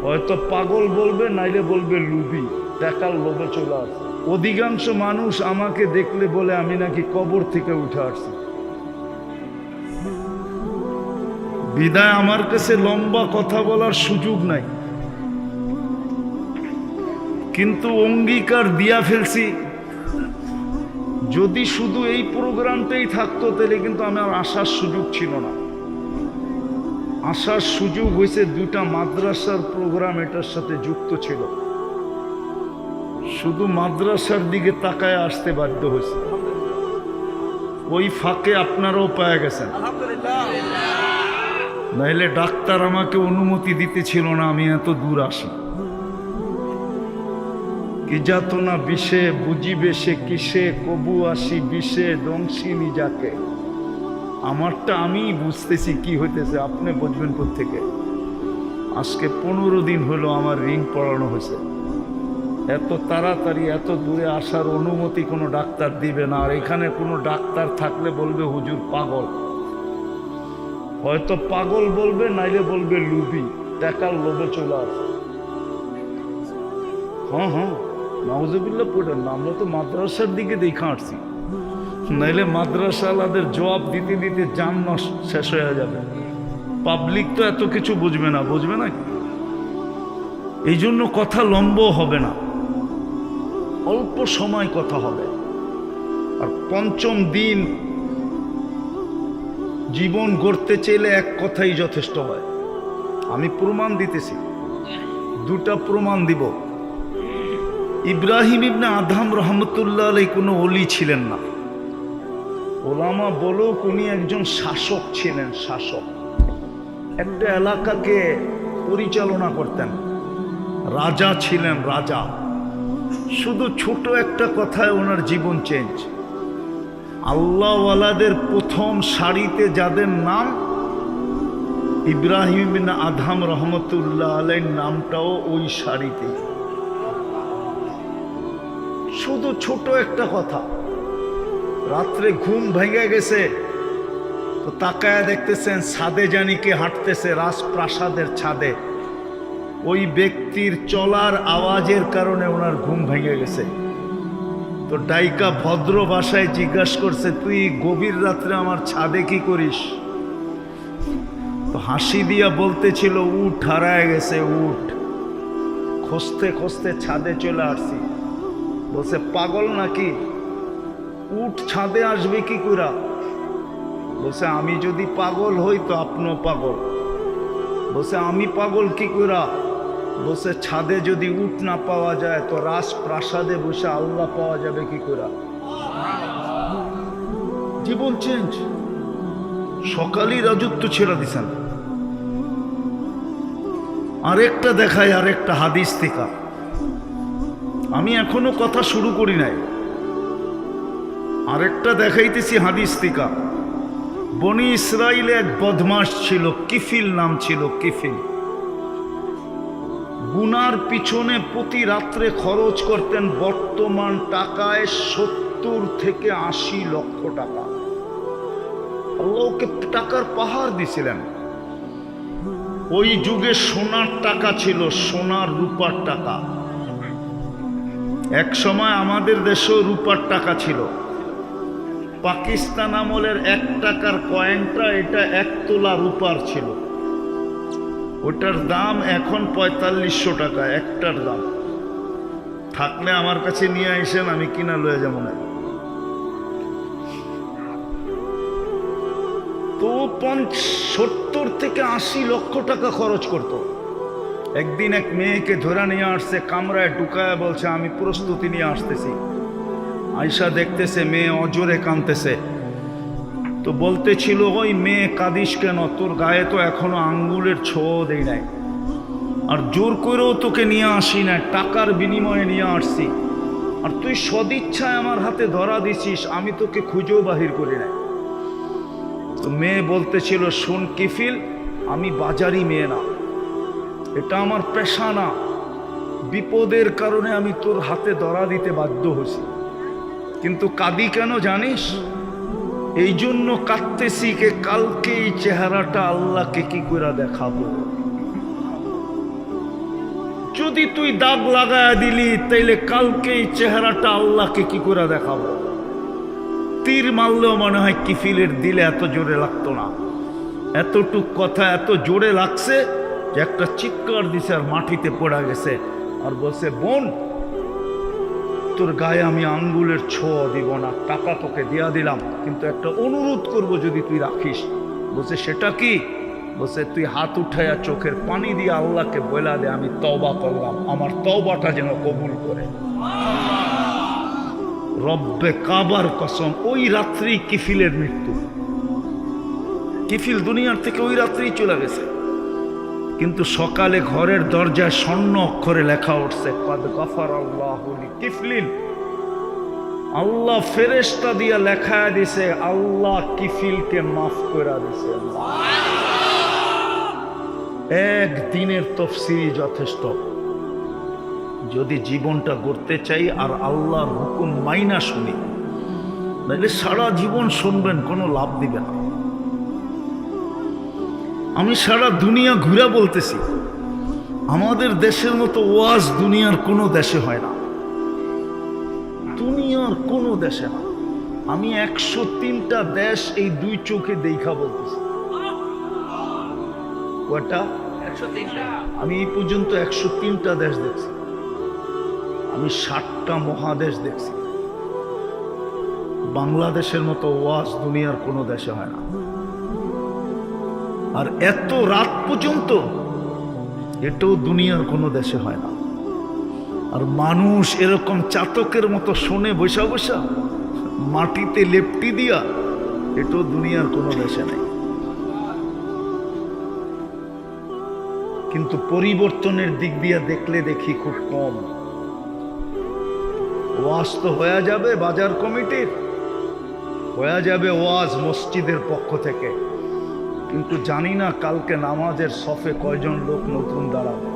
হয়তো পাগল বলবে, নাইলে বলবে লুবি, টাকার লোভে চলে আসে। অধিকাংশ মানুষ আমাকে দেখলে বলে আমি নাকি কবর থেকে উঠে আসছি। বিদায় আমার কাছে লম্বা কথা বলার সুযোগ নাই, কিন্তু অঙ্গীকার দিয়া ফেলছি যদি শুধু এই প্রোগ্রামটাই থাকতো তাহলে কিন্তু আমার আসার সুযোগ ছিল না। আসার সুযোগ হয়েছে দুটা মাদ্রাসার প্রোগ্রাম এটার সাথে যুক্ত ছিল, শুধু মাদ্রাসার দিকে তাকায় আসতে বাধ্য হয়েছে। ওই ফাঁকে আপনারাও পেয়ে গেছেন, নাইলে ডাক্তার আমাকে অনুমতি দিতেছিল না আমি এত দূর আসি। কি যাতনা বিষে বুঝিবে সে কিসে, কবু আসি বিষে দংশিনী যাকে। আমারটা আমি বুঝতেছি কি হইতেছে, আপনি বুঝবেন কোত্থেকে? আজকে 15 দিন হলো আমার রিং পড়ানো হয়েছে। এত তাড়াতাড়ি এত দূরে আসার অনুমতি কোনো ডাক্তার দিবে না। আর এখানে কোনো ডাক্তার থাকলে বলবে হুজুর পাগল। হয়তো পাগল বলবে, নাইলে বলবে লুবি, টাকার লোভে চলে আসে। হ্যাঁ, নাউজুবিল্লাহ পড়েন না, আমরা তো মাদ্রাসার দিকে দেখা আসছি, নাইলে মাদ্রাসাওয়ালাদের জবাব দিতে দিতে জান শেষ হয়ে যাবে। পাবলিক তো এত কিছু বুঝবে না কি? এই জন্য কথা লম্ব হবে না, অল্প সময় কথা হবে। আর পঞ্চম দিন জীবন গড়তে চাইলে এক কথাই যথেষ্ট হয়। আমি প্রমাণ দিতেছি, দুটা প্রমাণ দিব। ইব্রাহিম ইবনে আদহাম রহমতুল্লাহ আলাইহি কোনো ওলি ছিলেন না। ওলামা বলো উনি একজন শাসক ছিলেন, শাসক। একটা এলাকাকে পরিচালনা করতেন, রাজা ছিলেন, রাজা। শুধু ছোট একটা কথায় ওনার জীবন চেঞ্জ। আল্লাহওয়ালাদের প্রথম সারিতে যাদের নাম, ইব্রাহিম ইবনে আদহাম রহমতুল্লাহ আলাইহির নামটাও ওই সারিতে। শুধু ছোট একটা কথা। রাত্রে ঘুম ভেঙে গেছে তো তাকায় দেখতেছেন ছাদে জানি কে হাঁটতেছে, রাজপ্রাসাদের ছাদে। ওই ব্যক্তির চলার আওয়াজের কারণে ওনার ঘুম ভেঙে গেছে। তো ডাইকা ভদ্র ভাষায় জিজ্ঞাসা করছে, তুই গভীর রাত্রে আমার ছাদে কি করিস? তো হাসি দিয়া বলতেছিল, উট হারায় গেছে, উট খুঁজতে খুঁজতে ছাদে চলে আসছি। বলছে পাগল নাকি, উট ছাদে আসবে কি করে? বলছে আমি যদি পাগল হই তো আপনিও পাগল। বলছে আমি পাগল কি করে? বলছে ছাদে যদি উট না পাওয়া যায় তো রাজপ্রাসাদে বসে আল্লাহ পাওয়া যাবে কি করে? জীবন চেঞ্জ। সকালই রাজত্ব ছেড়ে দিছেন। আরেকটা দেখায়, আরেকটা হাদিস থেকে। আমি এখনো কথা শুরু করি নাই, আরেকটা দেখাইতেছি হাদিস থেকে। বনি ইসরাইলে এক বদমাস ছিল, কিফিল নাম ছিল, কিফিল। গুনার পিছনে প্রতি রাত্রে খরচ করতেন বর্তমান টাকায় 70 থেকে 80 লক্ষ টাকা। আল্লাহকে টাকার পাহাড় দিছিলেন। ওই যুগে সোনার টাকা ছিল, সোনার রূপার টাকা। এক সময় আমাদের দেশেও রূপার টাকা ছিল। পাকিস্তান আমলের 1 টাকার কয়েনটা, এটা 1 তোলা রূপার ছিল। ওটার দাম এখন 4500 টাকা একটার দাম। থাকলে আমার কাছে নিয়ে আসেন, আমি কিনা লয়ে যাবো না। তো 70 থেকে 80 লক্ষ টাকা খরচ করত। একদিন এক মেয়েকে ধরে নিয়ে আসছে, কামরায় ঢুকায় বলছে আমি প্রস্তুতি নিয়ে আসতেছি। আয়সা দেখতেছে মেয়ে অজরে কাঁদতেছে। তো বলতেছিল, ওই মেয়ে কাঁদিস কেন? তোর গায়ে তো এখনো আঙ্গুলের ছোঁয়া দেই নাই, আর জোর করেও তোকে নিয়ে আসি না, টাকার বিনিময়ে নিয়ে আসছি। আর তুই সদিচ্ছায় আমার হাতে ধরা দিছিস, আমি তোকে খুঁজেও বাহির করি নাই। তো মেয়ে বলতেছিল, শোন কিফিল, আমি বাজারি মেয়ে না, এটা আমার পেশা না। বিপদের কারণে আমি তোর হাতে ধরা দিতে বাধ্য হয়েছি, কিন্তু কাঁদি কেন জানিস? এই জন্য কাঁদতেছি কে কালকে এই চেহারাটা আল্লাহকে কি করে দেখাবো। যদি তুই দাগ লাগায় দিলি তাইলে কালকে এই চেহারাটা আল্লাহকে কি করে দেখাবো? তীর মারলেও মনে হয় কিফিলের দিলে এত জোরে লাগতো না। এতটুক কথা এত জোরে লাগছে যে একটা চিৎকার দিছে আর মাটিতে পড়া গেছে। আর বলছে, বোন, তোর গায়ে আমি আঙ্গুলের ছোঁয়া দিব না, টাকা তোকে দিয়া দিলাম, কিন্তু একটা অনুরোধ করব যদি তুই রাখিস। বলছে, সেটা কি? বলছে, তুই হাত উঠাইয়া চোখের পানি দিয়ে আল্লাহকে বলা দে আমি তওবা করলাম, আমার তওবাটা যেন কবুল করে। রব্বে কাবার কসম, ওই রাত্রি কিফিলের মৃত্যু। কিফিল দুনিয়ার থেকে ওই রাত্রেই চলে গেছে। কিন্তু সকালে ঘরের দরজায় স্বর্ণ অক্ষরে লেখা উঠছে, কদ গফারাল্লাহু লিকিফলিন। আল্লাহ ফেরেশতা দিয়া লেখা দিছে, আল্লাহ কিফিলকে মাফ করে দিছে। একদিনের তফসির যথেষ্ট। যদি জীবনটা গড়তে চাই আর আল্লাহর হুকুম মাইনা শুনি, তাহলে সারা জীবন শুনবেন, কোনো লাভ দিবে না। আমি সারা দুনিয়া ঘুরে বলতেছি, আমাদের দেশের মতো ওয়াজ দুনিয়ার কোনো দেশে হয় না, দুনিয়ার কোনো দেশে না। আমি 103টা দেশ এই দুই চোখে দেখা বলতেছি। কয়টা? 103টা। আমি এই পর্যন্ত 103টা দেশ দেখছি। আমি 60টা মহাদেশ দেখছি। বাংলাদেশের মতো ওয়াজ দুনিয়ার কোনো দেশে হয় না। আর এত রাত পর্যন্ত এটাও দুনিয়ার কোনো দেশে হয় না। আর মানুষ এরকম চাতকের মতো শোনে বসা বসা, মাটিতে লেপটি দিয়া, এটাও দুনিয়ার কোনো দেশে নেই। কিন্তু পরিবর্তনের দিক দিয়ে দেখলে দেখি খুব কম। ওয়াজ তো হয়ে যাবে বাজার কমিটির, হয়ে যাবে ওয়াজ মসজিদের পক্ষ থেকে, কিন্তু জানি না কালকে নামাজের সফে কয়জন লোক নতুন দাঁড়াবে,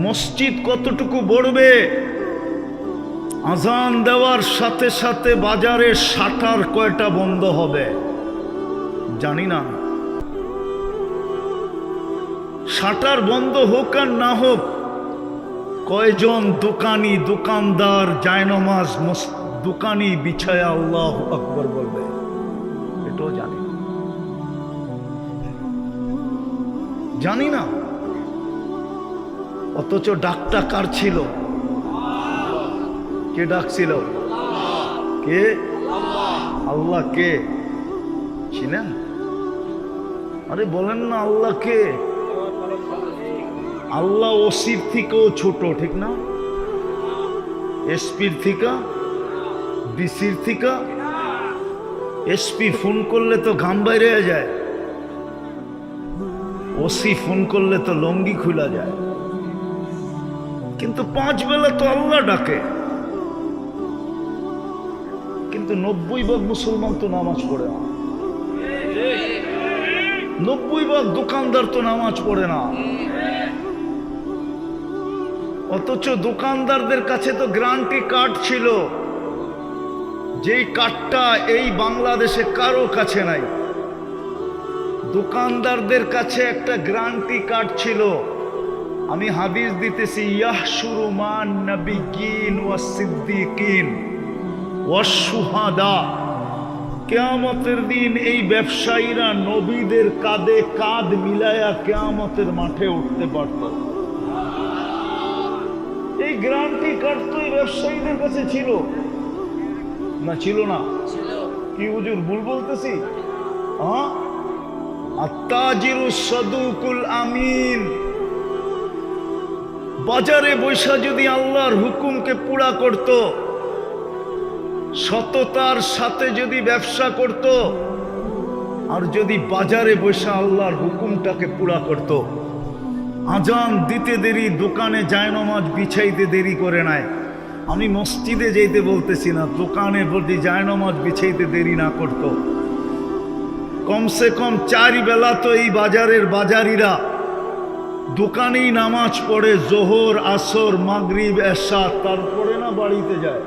মসজিদ কতটুকু বড়বে। আজান দেওয়ার সাথে সাথে বাজারের শাটার কয়টা বন্ধ হবে জানি না। শাটার বন্ধ হোক আর না হোক, কয়জন দোকানি দোকানদার জায়নামাজ দোকানি বিছায়া আল্লাহু আকবার বলবে, এটাও জানি না। অথচ ডাকটা কার ছিল? কে ডাকছিল? কে? আল্লাহ। কে ছিলেন? আরে বলেন না আল্লাহ কে? আল্লাহ ওসির থেকেও ছোট, ঠিক না? এসপির থেকে, ডিসির থেকে। এসপি ফোন করলে তো ঘাম বাইরে যায়, ওসি ফোন করলে তো লঙ্গি খুলা যায়। কিন্তু 5 বেলা তো আল্লাহ ডাকে। কিন্তু 90% মুসলমান তো নামাজ পড়ে না, 90% দোকানদার তো নামাজ পড়ে না। অথচ দোকানদারদের কাছে তো গ্যারান্টি কার্ড ছিল, যেই কার্ডটা এই বাংলাদেশে কারো কাছে নাই। দোকানদারদের কাছে একটা গ্যারান্টি কার্ড ছিল। আমি হাদিস দিতেছি, ইয়াহশুরু মান নাবিয়্যিন ওয়াস সিদ্দিকিন ওয়াস শুহাদা। কিয়ামতের দিন এই ব্যবসায়ীরা নবীদের কাঁধে কাঁধ মিলায়া কিয়ামতের মাঠে উঠতে পারত। এই গ্যারান্টি কার্ড তো এই ব্যবসায়ীদের কাছে ছিল না? ছিল না? কি হুজুর ভুল বলতেছি? আত্তাজিরু সাদুকুল আমিন। বাজারে বৈশা যদি আল্লাহর হুকুমকে পুরা করত, সততার সাথে যদি ব্যবসা করত, আর যদি বাজারে বৈশা আল্লাহর হুকুমটাকে পুরা করত, আজান দিতে দেরি, দোকানে জায়নামাজ বিছাইতে দেরি করে নাই। আমি মসজিদে যেতে বলতেছি না, দোকানে বলতে জায়নামাজ বিছাইতে দেরি না করত, কমসে কম 4 বেলা তো এই বাজারের বাজারিরা দোকানেই নামাজ পড়ে, জোহর আসর মাগরিব এশা, তারপরে না বাড়িতে যায়।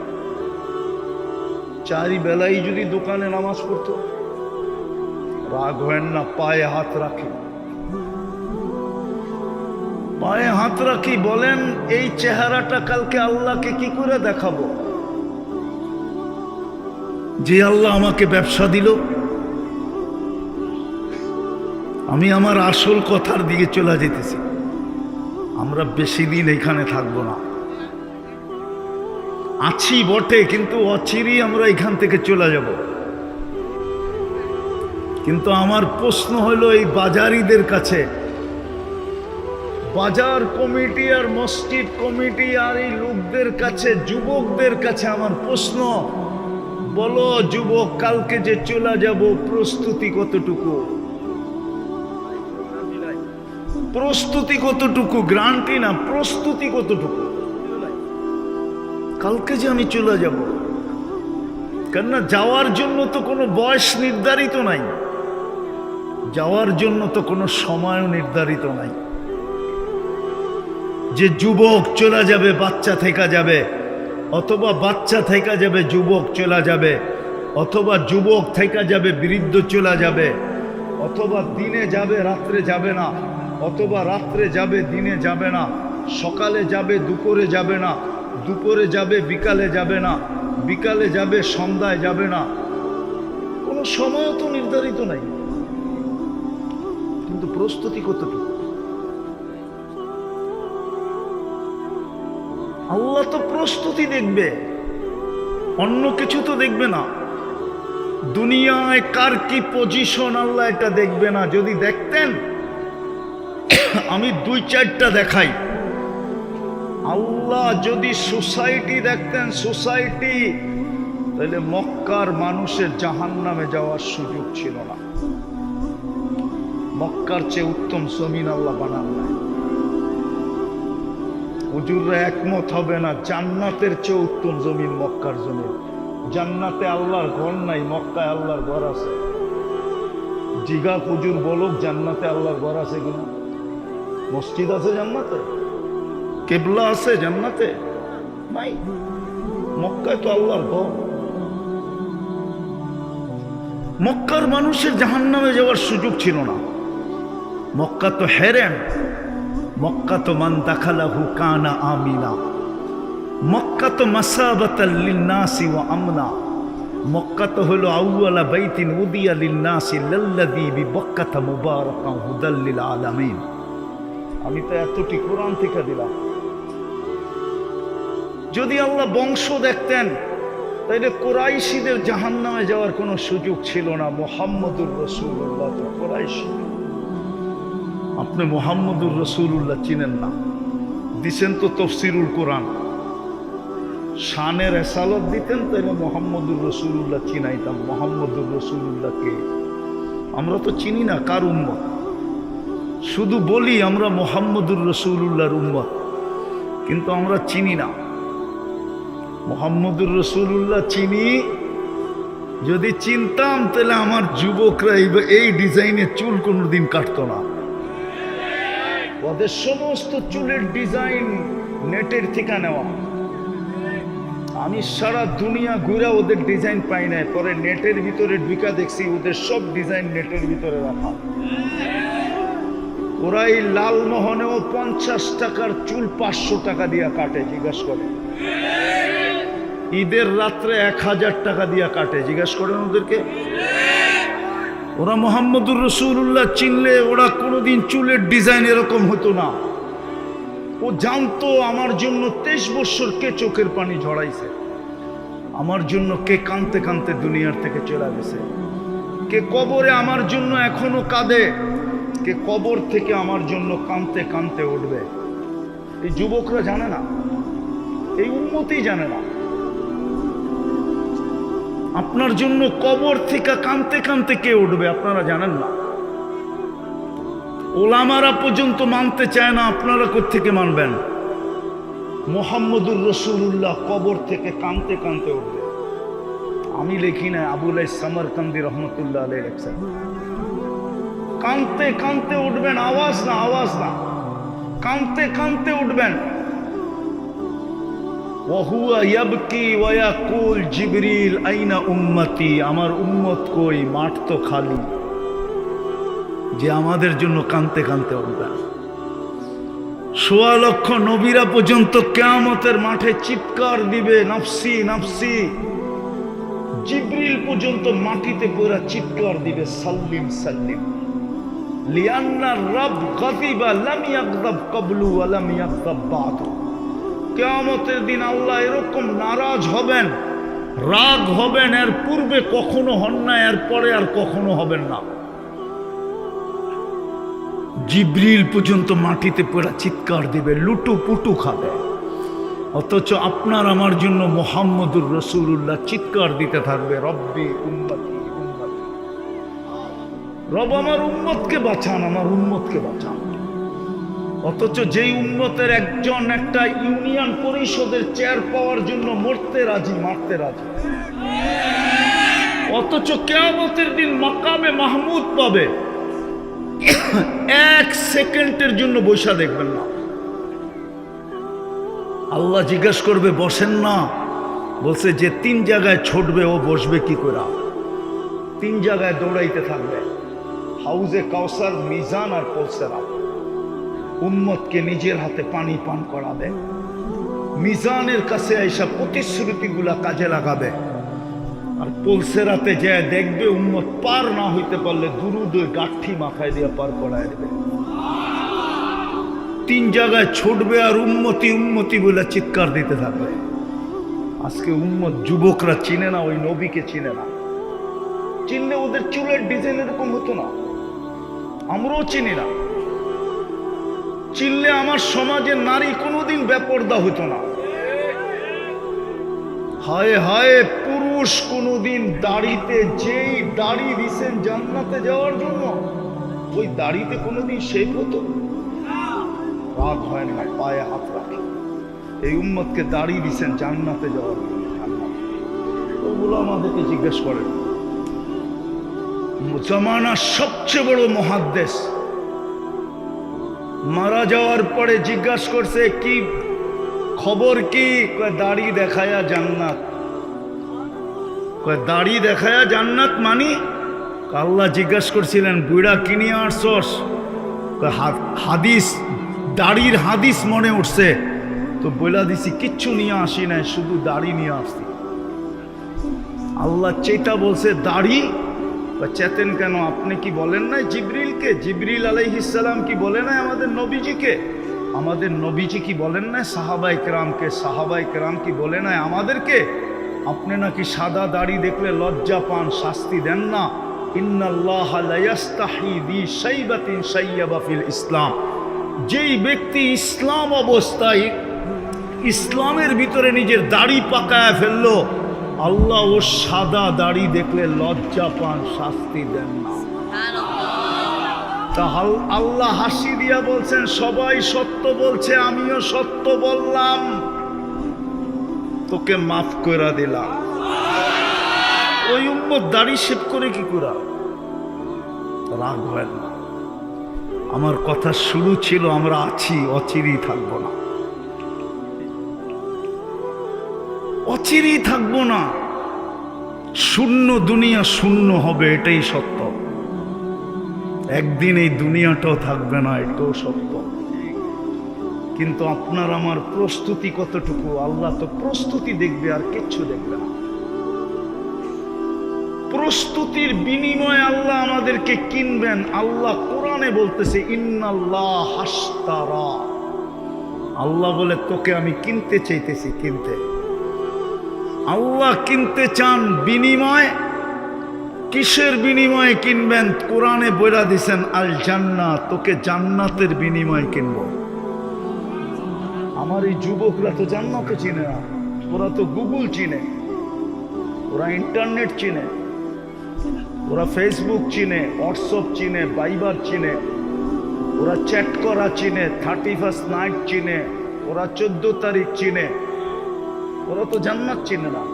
4 বেলাই যদি দোকানে নামাজ পড়তো, রাগ হয় না, পায়ে হাত রাখে। পায়ে হাত রাখি, বলেন এই চেহারাটা কালকে আল্লাহকে কি করে দেখাবো? যে আল্লাহ আমাকে ব্যবসা দিল, আমি আমার আসল কথার দিকে চলে যেতেছি। আমরা বেশি দিন এখানে থাকবো না, আছি বটে, কিন্তু অচিরেই আমরা এখান থেকে চলে যাব। কিন্তু আমার প্রশ্ন হলো এই বাজারিদের কাছে, বাজার কমিটি আর মসজিদ কমিটি আর এই লোকদের কাছে, যুবকদের কাছে আমার প্রশ্ন, বলো যুবক, কালকে যে চলে যাব প্রস্তুতি কতটুকু? প্রস্তুতি কতটুকু? গ্যারান্টি না, প্রস্তুতি কতটুকু? কালকে যে আমি চলে যাব, কেননা যাওয়ার জন্য তো কোনো বয়স নির্ধারিত নাই, যাওয়ার জন্য তো কোনো সময়ও নির্ধারিত নাই। যে যুবক চলে যাবে বাচ্চা থেকে যাবে, অথবা বাচ্চা থেকে যাবে যুবক চলে যাবে, অথবা যুবক থেকে যাবে বৃদ্ধ চলে যাবে, অথবা দিনে যাবে রাত্রে যাবে না, অথবা রাত্রে যাবে দিনে যাবে না, সকালে যাবে দুপুরে যাবে না, দুপুরে যাবে বিকালে যাবে না, বিকালে যাবে সন্ধ্যায় যাবে না, কোনো সময়ও তো নির্ধারিত নাই। কিন্তু প্রস্তুতি কতটুকু? আল্লাহ তো প্রস্তুতি দেখবে, অন্য কিছু তো দেখবে না। দুনিয়ায় কার কি পজিশন আল্লাহ এটা দেখবে না। যদি দেখতেন, আমি 2-4টা দেখাই। আল্লাহ যদি সোসাইটি দেখতেন, সোসাইটি, তাহলে মক্কার মানুষের জাহান্নামে যাওয়ার সুযোগ ছিল না। মক্কার চেয়ে উত্তম জমিন আল্লাহ বানান নাই। হুজুররা একমত হবে না, জান্নাতের চেয়ে উত্তম জমিন মক্কার জমিন। জান্নাতে আল্লাহর ঘর নাই, মক্কায় আল্লাহর ঘর আছে। জিগা হুজুর বলুক, জান্নাতে আল্লাহর ঘর আছে কিনা? মসজিদ আছে জান্নাতে? কেবলা আছে জান্নাতে? নাই। মক্কায় তো আল্লাহর ঘর। মক্কার মানুষের জাহান্নামে যাওয়ার সুযোগ ছিল না। মক্কা তো হেরেন, মক্কা তো মান দাখালাহু কানা আমিনা, মক্কা তো মাসাবাতাল লিন্নাসি ওয়া আমনা, মক্কা তো হলো আউয়ালা বাইতিন উদিয়া লিন্নাসি লাল্লাযী বিবাক্কাতা মুবারাকান হুদাল লিল আলামিন। আমি তো এতটি কোরআন থেকে দিলাম। যদি আল্লাহ বংশ দেখতেন, তাইলে কুরাইশীদের জাহান্নামে যাওয়ার কোনো সুযোগ ছিল না। মুহাম্মদুর রাসূলুল্লাহ তো কুরাইশী। আপনি মুহাম্মদুর রাসূলুল্লাহ চিনেন না, দিছেন তো তাফসীরুল কোরআন। শানের এসালত দিতেন, তাইলে মুহাম্মদুর রাসূলুল্লাহ চিনাইতাম। মুহাম্মদুর রাসূলুল্লাহকে আমরা তো চিনি না, কার উম্মত। শুধু বলি আমরা মুহাম্মদুর রাসূলুল্লাহর উম্মত, কিন্তু আমরা চিনি না। মুহাম্মদুর রাসূলুল্লাহ চিনি, যদি চিনতাম তাহলে আমার যুবকরা এই ডিজাইনের চুল কোনোদিন কাটতো না। ওদের সমস্ত চুলের ডিজাইন নেটের থেকে নেওয়া। আমি সারা দুনিয়া ঘুরে ওদের ডিজাইন পাই নাই, পরে নেটের ভিতরে ঢুকা দেখছি ওদের সব ডিজাইন নেটের ভিতরে রাখা। ওরা এই লালমোহনেও 50 টাকার চুল 500 টাকা দিয়া কাটে, জিজ্ঞাসা করে। ঈদের রাত্রে 1000 টাকা দিয়া কাটে, জিজ্ঞাসা করেন ওদেরকে। ওরা মুহাম্মদুর রাসূলুল্লাহ চিনলে ওরা কোনোদিন চুলের ডিজাইন এরকম হতো না। ও জানতো আমার জন্য 23 বছর কে চোখের পানি ঝরাইছে, আমার জন্য কে কাঁদতে কাঁদতে দুনিয়ার থেকে চলে গেছে, কে কবরে আমার জন্য এখনো কাঁদে, কে কবর থেকে আমার জন্য কাঁদতে কাঁদতে উঠবে। এই যুবকরা জানে না, এই উম্মতই জানে না। আপনার জন্য কবর থেকে কাঁদতে কাঁদতে কে উঠবে আপনারা জানেন না। ওলামারা পর্যন্ত মানতে চায় না, আপনারা কোত্থেকে মানবেন? মুহাম্মদুর রাসূলুল্লাহ কবর থেকে কাঁদতে কাঁদতে উঠবে। আমি লিখি না, আবুল সামরকান্দি রহমতুল্লাহ আলাইহি লিখছেন, কাঁদতে কাঁদতে উঠবেন, আওয়াজ না, আওয়াজ না, কাঁদতে কাঁদতে উঠবেন। ওয়াহুয়া ইয়াবকি ওয়া ইয়াকুল জিবরিল আইনা উম্মতি, আমার উম্মত কই, মাঠ তো খালি, যে আমাদের জন্য কাঁদতে কাঁদতে উঠবেন। সোয়া লক্ষ নবীরা পর্যন্ত কিয়ামতের মাঠে চিৎকার দিবে, নফসি নফসি। জিবরিল পর্যন্ত মাটিতে পড়ে চিৎকার দিবে, সাল্লিম সাল্লিম। লিআন্না রাব গাযিবা লাম ইয়াগযাব ক্বাবলু ওয়া লাম ইয়াগযাব বা'দু। কিয়ামতের দিন আল্লাহ এরকম নারাজ হবেন, রাগ হবেন, এর পূর্বে কখনো হন না, এর পরে আর কখনো হবেন না। জিবরিল পর্যন্ত মাটিতে পড়ে চিৎকার দিবে, লুটু পুটু খাবে। অথচ আপনার আমার জন্য মুহাম্মদুর রাসূলুল্লাহ চিৎকার দিতে থাকবে, রব্বি উম্মতি উম্মতি। রব আমার উম্মতকে বাঁচান, আমার উম্মতকে বাঁচান। অথচ যেই উম্মতের একজন একটা ইউনিয়ন পরিষদের চেয়ার পাওয়ার জন্য মরতে রাজি, মারতে রাজি, অথচ কিয়ামতের দিন মাকামে মাহমুদ পাবে, এক সেকেন্ডের জন্য বসা দেখবেন না। আল্লাহ জিজ্ঞেস করবে বসেন না, বলছে যে 3 জায়গায় ছুটবে ও বসবে কি করে? 3 জায়গায় দৌড়াইতে থাকবে, হাউজে কাউসার, মিজান আর পলসেরা। উম্মতকে নিজের হাতে পানি পান করাবে, মিজানের কাছে এইসব প্রতিশ্রুতিগুলা কাজে লাগাবে, আর পলসেরাতে যে দেখবে উম্মত পার না হইতে পারলে দুরুদ গাঠি মাথায় দিয়ে পার করায় দেবে। 3 জায়গায় ছুটবে আর উম্মতি উম্মতি বলে চিৎকার দিতে থাকবে। আজকে উম্মত যুবকরা চিনে না, ওই নবীকে চিনে না। চিনলে ওদের চুলের ডিজাইন এরকম হতো না, আমরাও চিনি না। চিনলে আমার সমাজের নারী কোনোদিন বেপরদা হতো না। হায় হায়, পুরুষ কোনোদিন দাড়িতে, যেই দাড়ি দিছেন জান্নাতে যাওয়ার জন্য, ওই দাড়িতে কোনোদিন শেভ হতো? রাগ হয় না, পায়ে হাত রাখে। এই উম্মতকে দাড়ি দিছেন জান্নাতে যাওয়ার জন্য, ওগুলো আমাদেরকে জিজ্ঞেস করেন। জামানার সবচেয়ে বড় মুহাদ্দিস মারা যাওয়ার পরে জিজ্ঞাসা করছে কি খবর কি? কয় দাড়ি দেখায়া জান্নাত। কয় দাড়ি দেখায়া জান্নাত মানি? আল্লাহ জিজ্ঞাসা করছিলেন বুড়া কিনে আসছস? হাদিস, দাড়ির হাদিস মনে উঠছে তো বইলা দিছি, কিচ্ছু নিয়ে আসি নাই, শুধু দাড়ি নিয়ে আসছি। আল্লাহ চেতা বলছে দাড়ি? চেতেন কেন? আপনি কি বলেন নাই জিবরিলকে? জিবরিল আলাইহিস সালাম কি বলে নাই আমাদের নবীজিকে? আমাদের নবীজি কি বলেন নাই সাহাবায়ে কেরামকে? সাহাবায়ে কেরাম কি বলে নাই আমাদেরকে? আপনি নাকি সাদা দাড়ি দেখলে লজ্জা পান, শাস্তি দেন না। ইন্নাল্লাহা লা ইস্তাহি বি শাইবাতিন শাইয়াবা ফিল ইসলাম। যেই ব্যক্তি ইসলাম অবস্থায় ইসলামের ভিতরে নিজের দাড়ি পাকায় ফেললো, আল্লাহ ও সাদা দাড়ি দেখলে লজ্জা পান, শাস্তি দেন না। আল্লাহ হাসি দিয়া বলছেন সবাই সত্য বলছে, আমিও সত্য বললাম, তোকে মাফ করে দিলাম। ওই উম্মত দাড়ি শেভ করে কি করা? রাগ হয় না। আমার কথা শুরু ছিল আমরা আছি, অচিরেই থাকবো না, অচিরেই থাকবো না। শূন্য দুনিয়া শূন্য হবে, এটাই সত্য। একদিন এই দুনিয়াটাও থাকবে না, এটাও সত্য। কিন্তু আপনার আমার প্রস্তুতি কতটুকু? আল্লাহ তো প্রস্তুতি দেখবে, আর কিচ্ছু দেখবে না। প্রস্তুতির বিনিময়ে আল্লাহ আমাদেরকে কিনবেন। আল্লাহ কোরআনে বলতেছে ইন্নাল্লাহ হাশতারা। আল্লাহ বলে তোকে আমি কিনতে চাইতেছি, কিনতে। আল্লাহ কিনতে চান, বিনিময় কিসের বিনিময়ে কিনবেন? কোরআনে বইলা দিছেন আল জান্নাত, তোকে জান্নাতের বিনিময়ে কিনব। আমার এই যুবকরা তো জান্নাতও চিনে না, ওরা তো গুগল চিনে, ওরা ইন্টারনেট চিনে, ওরা ফেসবুক চিনে, হোয়াটসঅ্যাপ চিনে, ভাইবার চিনে, ওরা চ্যাট করা চিনে, 31st নাইট চিনে, ওরা 14 তারিখ চিনে, ওরা তো জান্নাত চিনে না।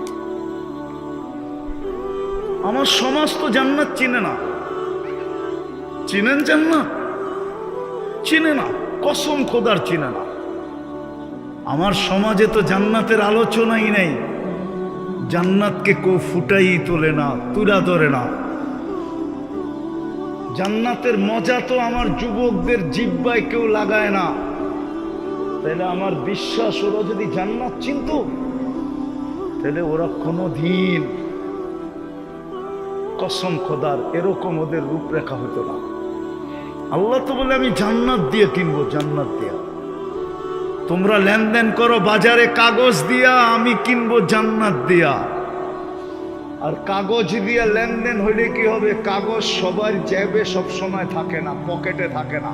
আমার সমাজ তো জান্নাত চিনে না। চিনেন জান্নাত? চিনে না, কসম খোদার চিনে না। আমার সমাজে তো জান্নাতের আলোচনাই নেই। জান্নাতকে কেউ ফুটাই তোলে না, তুলা ধরে না। জান্নাতের মজা তো আমার যুবকদের জিহ্বায় কেউ লাগায় না। তাহলে আমার বিশ্বাস ওরা যদি জান্নাত চিনত তাহলে ওরা কোনোদিন, কসম খোদার, এরকম ওদের রূপরেখা হতো না। আল্লাহ তো বলে আমি জান্নাত দিয়ে কিনবো, জান্নাত দিয়া। তোমরা লেনদেন করো বাজারে কাগজ দিয়া, আমি কিনবো জান্নাত দিয়া। আর কাগজ দিয়া লেনদেন হইলে কি হবে? কাগজ সবার জ্যাবে সব সময় থাকে না, পকেটে থাকে না,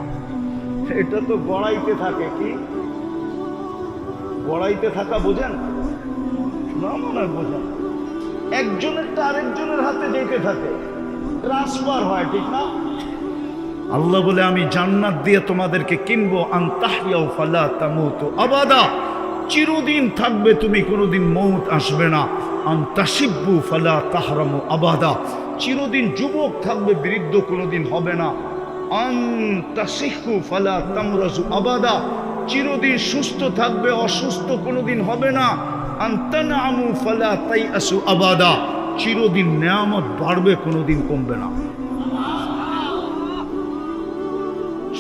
এটা তো গড়াইতে থাকে। কি গড়াইতে থাকা বোঝেন না? মনে হয় বোঝেন। একজনেরটা আরেকজনের হাতে যেতে থাকে, ট্রান্সফার হয়, ঠিক না? আল্লাহ বলে আমি জান্নাত দিয়ে তোমাদেরকে কিনবো। আনতাহইয়াউ ফালা তামুতু আবাদা, চিরদিন থাকবে তুমি, কোনোদিন মৌত আসবে না। আনতাশিব্বু ফালা তাহরামু আবাদা, চিরদিন যুবক থাকবে, বৃদ্ধ কোনোদিন হবে না। আনতাসিহু ফালা তামরাজু আবাদা, চিরদিন সুস্থ থাকবে, অসুস্থ কোনোদিন হবে না। আনতানামু ফালা তাইআসু আবাদা, চিরদিন নেয়ামত বাড়বে, কোনোদিন কমবে না।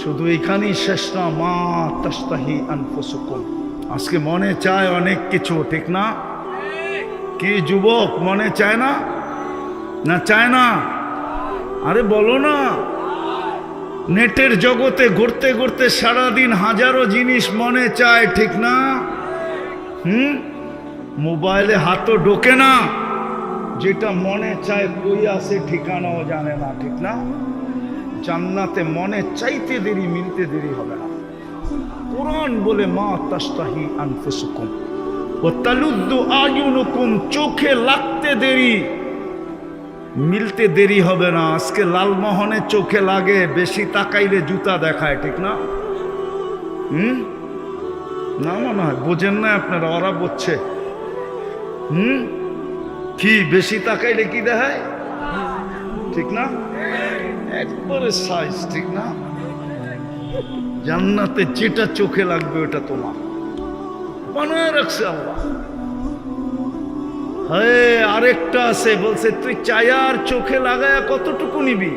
শুধু এখানেই শেষ না, মা তাস্তাহি আনফুসুকুম, আজকে মনে চায় অনেক কিছু, ঠিক না? কি যুবক, মনে চায় না? না চায় না? আরে বলো না। নেটের জগতে ঘুরতে ঘুরতে সারাদিন হাজারো জিনিস মনে চায়, ঠিক না? মোবাইলে হাতও ঢোকে না, যেটা মনে চায় কই আছে ঠিকানাও জানে না, ঠিক না? জান্নাতে মনে চাইতে দেরি, মিলতে দেরি হবে না। কোরআন বলে মা তাস্তাহি আনফুসুকুম ওয়া তালুদ্দু আয়ুনুকুম, চোখে লাগতে দেরি, মিলতে দেরি হবে না। আজকে লালমোহনে চোখে লাগে, বেশি তাকাইলে জুতা দেখায়, ঠিক না? না মনে হয় বোঝেন না আপনারা, ওরা বুঝছে। কি বেশি তাকাইলে কি দেখায়, ঠিক না? একবারে সাইজ, ঠিক না? জান্নাতে যেটা চোখে লাগবে ওটা তোমার বানায় রাখছে আল্লাহ। হ্যাঁ, আরেকটা আছে, বলছে তুই চায়ার চোখে লাগায়া কতটুকু নিবি?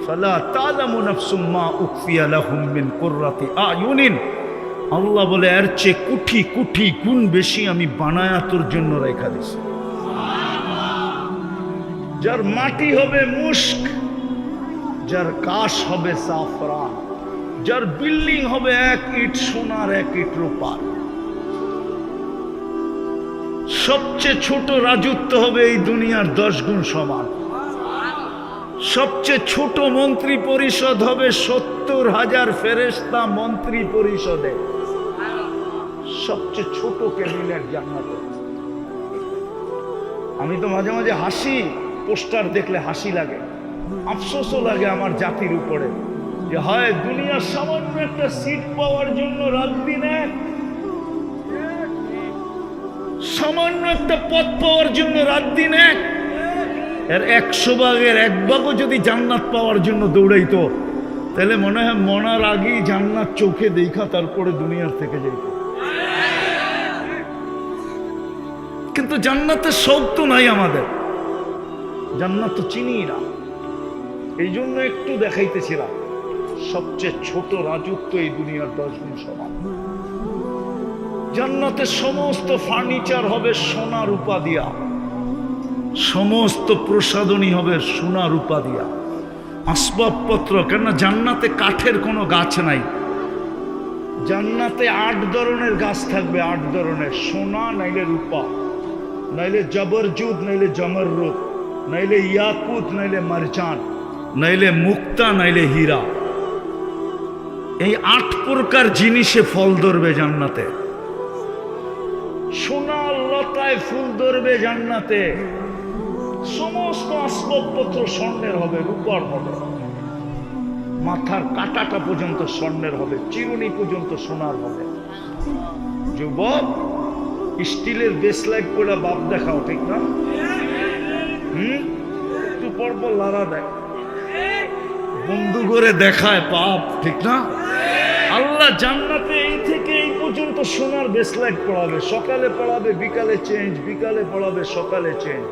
ফালা তালামু নাফসুম মা উখফিয়া লাহুম মিন কুররাতি আয়ুনিন, আল্লাহ বলে এর চেয়ে কোটি কোটি গুণ বেশি আমি বানায়া তোর জন্য রেখা দিছি। যার মাটি হবে মুস্ক, যার কাশ হবে জাফরান, যার বিল্ডিং হবে 1 ইট সোনার 1 ইট রূপার। সবচেয়ে ছোট রাজত্ব হবে এই দুনিয়ার 10 গুণ সমান। সবচেয়ে ছোট মন্ত্রী পরিষদ হবে 70,000 ফেরেশতা মন্ত্রী পরিষদে। সবচেয়ে ছোট ক্যাবিনেট জান্নাতে। আমি তো মাঝে মাঝে হাসি, পোস্টার দেখলে হাসি লাগে, আফসোসও লাগে আমার জাতির উপরে, যে হয় দুনিয়ার সামান্য একটা সিট পাওয়ার জন্য রাত দিন এক, সামান্য একটা পদ পাওয়ার জন্য রাত দিন এক। এর 100 ভাগের 1 ভাগও যদি জান্নাত পাওয়ার জন্য দৌড়াইতো, তাহলে মনে হয় মনার আগেই জান্নাত চোখে দেখা তারপরে দুনিয়ার থেকে যাইত। কিন্তু জান্নাতের শৌক তো নাই আমাদের, জান্নাত তো চিনি না। এই জন্য একটু দেখাইতেছিলাম, সবচেয়ে ছোট রাজত্ব এই দুনিয়ার 10 গুণ সমান। জান্নাতের সমস্ত ফার্নিচার হবে সোনা রূপা দিয়া, সমস্ত প্রসাধনী হবে সোনা রূপা দিয়া, আসবাবপত্র। কেননা জান্নাতে কাঠের কোনো গাছ নাই। জান্নাতে 8 ধরনের গাছ থাকবে, 8 ধরনের, সোনা নাইলে রূপা, নাইলে জবরজুদ, নাইলে জমররুদ, নাইলে ইয়াকুত, নাইলে মারজান, নাইলে মুক্তা, নাইলে হীরা। এই 8 প্রকার জিনিসে ফল ধরবে জান্নাতে। সোনা লতায় ফুল ধরবে জান্নাতে। সমস্ত আসবাবপত্র স্বর্ণের হবে, রূপার হবে। মাথার কাঁটাটা পর্যন্ত স্বর্ণের হবে, চিরুনি পর্যন্ত সোনার হবে। যুবক, স্টিলের বেসলাইট করে বাপ দেখাও, ঠিক না? একটু পরপর লারা দেয়, বন্ধু করে দেখায় পাপ, ঠিক না? আল্লাহ জান্নাতে এই থেকে এই পর্যন্ত সোনার বেসলাইট পড়াবে, সকালে পড়াবে, বিকালে চেঞ্জ, বিকালে পড়াবে, সকালে চেঞ্জ।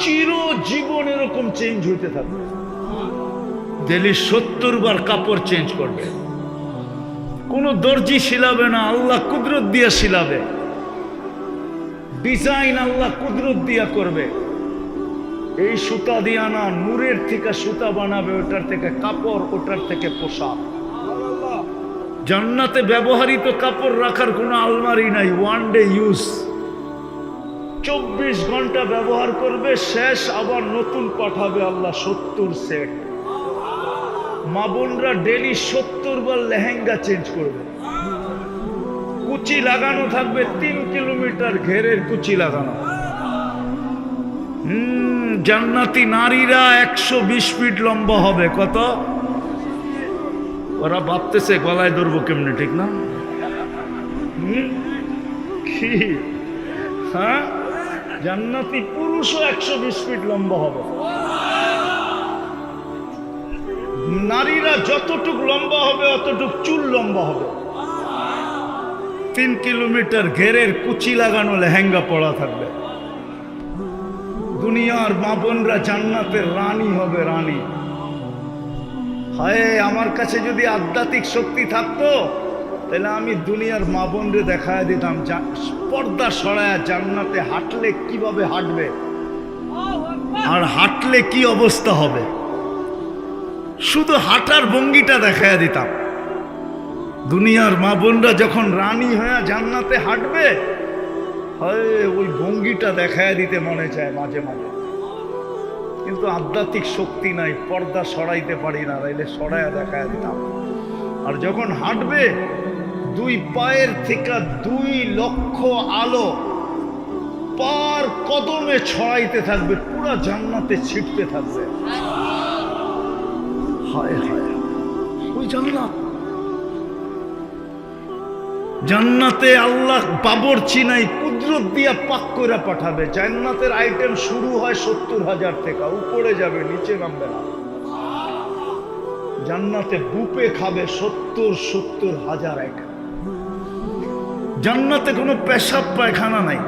চিরজীবন এরকম চেঞ্জ হইতে থাকবে। ডেলি 70 বার কাপড় চেঞ্জ করবে। কোনো দর্জি শিলাবে না, আল্লাহ কুদরত দিয়া শিলাবে। ডিজাইন আল্লাহ কুদরত দিয়া করবে। এই সুতা দিয়া না, নূরের থেকে সুতা বানাবে, ওটার থেকে কাপড়, ওটার থেকে পোশাক। জান্নাতে ব্যবহৃত কাপড় রাখার কোনো আলমারি নাই, ওয়ান ডে ইউজ, 24 ঘন্টা ব্যবহার করবে, শেষ আবার নতুন পাঠাবে আল্লাহ 70 সেট। মা বোনরা ডেলি 70 বার লেহেঙ্গা চেঞ্জ করবে। কুচি লাগানো থাকবে, 3 কিলোমিটার ঘেরের কুচি লাগানো। জান্নাতি নারীরা 120 ফিট লম্বা হবে। কত? ওরা ভাবতেছে গলায় ধরবো কেমনে, ঠিক না? কি? হ্যাঁ, জান্নাতি পুরুষও 120 ফিট লম্বা হবে। নারীরা যতটুক লম্বা হবে অতটুক চুল লম্বা হবে। 3 কিলোমিটার ঘেরের কুচি লাগানো লেহেঙ্গা পরা থাকবে। দুনিয়ার মা বোনরা জান্নাতের রানী হবে, রানী। হায়, আমার কাছে যদি আধ্যাত্মিক শক্তি থাকতো তাহলে আমি দুনিয়ার মা বোনরে দেখায় দিতাম পর্দা সরায়া জান্নাতে হাঁটলে কিভাবে হাঁটবে আর হাঁটলে কি অবস্থা হবে। শুধু হাঁটার ভঙ্গিটা দেখায় দিতাম। দুনিয়ার মা বোনরা যখন রানী হয়ে জান্নাতে হাঁটবে, হয় ওই ভঙ্গিটা দেখায় দিতে মনে চায় মাঝে মাঝে, কিন্তু আধ্যাত্মিক শক্তি নাই, পর্দা সরাইতে পারি না, তাইলে সরাইয়া দেখায় দিতাম। আর যখন হাঁটবে, 2 পায়ের থেকে 2 লক্ষ আলো পার কদমে ছড়াইতে থাকবে, পুরা জান্নাতে ছিটতে থাকবে। হায় হায়, ওই জান্নাত। জান্নাতে আল্লাহ বাবরচি নাই, কুদরত দিয়া পাক করে পাঠাবে। জান্নাতের আইটেম শুরু হয় 70,000 থেকে, উপরে যাবে, নিচে নামবে না। জান্নাতে বুপে খাবে 70,000 আইটেম। জান্নাতে কোনো পেশাব পায়খানা নাই।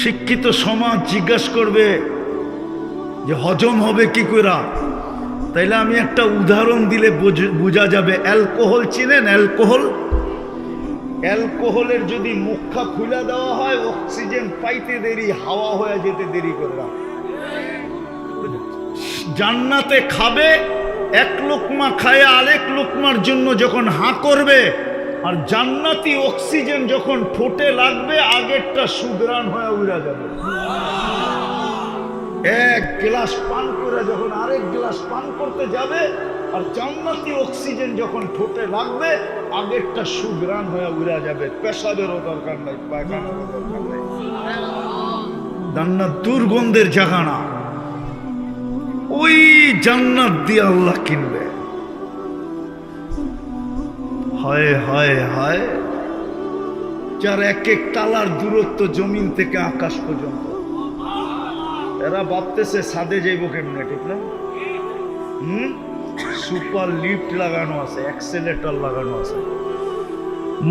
শিক্ষিত সমাজ জিজ্ঞাসা করবে যে হজম হবে কি করে, তাইলে আমি একটা উদাহরণ দিলে বোঝা যাবে। অ্যালকোহল চিনেন? অ্যালকোহলের যদি মুখা খুলে দেওয়া হয়, অক্সিজেন পাইতে দেরি, হাওয়া হয়ে যেতে দেরি করে না। জান্নাতে খাবে, 1 লোকমা খায় আরেক লোকমার জন্য যখন হাঁ করবে, আর জান্নাতি অক্সিজেন যখন ঠোঁটে লাগবে, আগেরটা সুগ্রাণ হয়ে উড়া যাবে। 1 গ্লাস পান করে যখন আরেক গ্লাস পান করতে যাবে, আর জান্নাতি অক্সিজেন যখন ঠোঁটে লাগবে, আগেরটা সুগ্রাণ হয়ে উড়া যাবে। পেশাবেরও দরকার নাই, পায়খানারও দরকার নাই। জান্নাত দুর্গন্ধের জায়গা না, ওই জান্নাত দিয়ে আল্লাহ কিনবে। হায় হায় হায়, যার 1 তালার দূরত্ব জমিন থেকে আকাশ পর্যন্ত। এরা ভাবতেছে ছাদে যাইব কেমনে, ঠিক না? সুপার লিফট লাগানো আছে, অ্যাক্সেলেটর লাগানো আছে।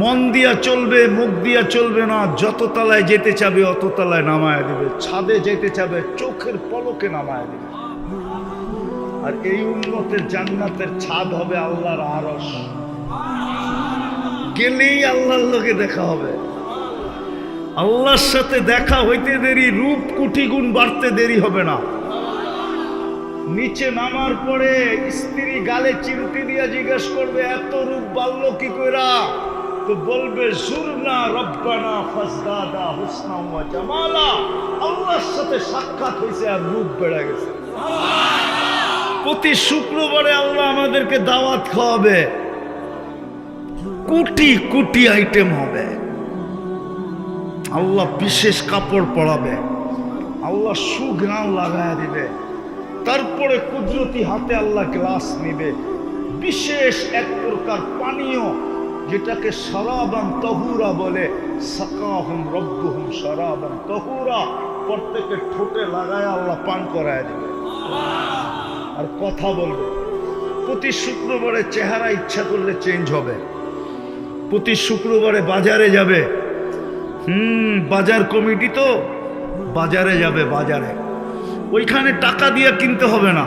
মন দিয়া চলবে, মুখ দিয়া চলবে না। যত তলায় যেতে চাবে অত তলায় নামায়া দিবে। ছাদে যেতে চাবে চোখের পলকে নামায়া দিবে। আর এই উম্মতের জান্নাতের ছাদ হবে আল্লাহর আরশ। গেলেই আল্লাহর লোকে দেখা হবে। আল্লাহর সাথে দেখা হইতে দেরি, রূপ কোটি গুণ বাড়তে দেরি হবে না। নিচে নামার পরে স্ত্রী গালে চিমটি দিয়া জিজ্ঞেস করবে, এত রূপ বাড়লো কি কইরা? তো বলবে, জুরনা রব্বানা ফাজদাদা হুসনা ওয়া জামালা। আল্লাহর সাথে সাক্ষাৎ হয়েছে আর রূপ বেড়ে গেছে। প্রতি শুক্রবারে আল্লাহ আমাদেরকে দাওয়াত খাওয়াবে, কোটি কোটি আইটেম হবে। আল্লাহ বিশেষ কাপড় পরাবে, আল্লাহ সুঘ্রাণ লাগায়া দিবে। তারপরে কুদরতি হাতে আল্লাহ গ্লাস নিবে, বিশেষ এক প্রকার পানীয়, যেটাকে শরাবান তাহুরা বলে। সাকাহুম রব্বুহুম শরাবান তাহুরা। প্রত্যেকের ঠোঁটে লাগায় আল্লাহ পান করায় দিবে। আর কথা বলবে। প্রতি শুক্রবারে চেহারা ইচ্ছা করলে চেঞ্জ হবে। প্রতি শুক্রবারে বাজারে যাবে। বাজার কমিটি তো বাজারে যাবে। বাজারে ওইখানে টাকা দিয়ে কিনতে হবে না,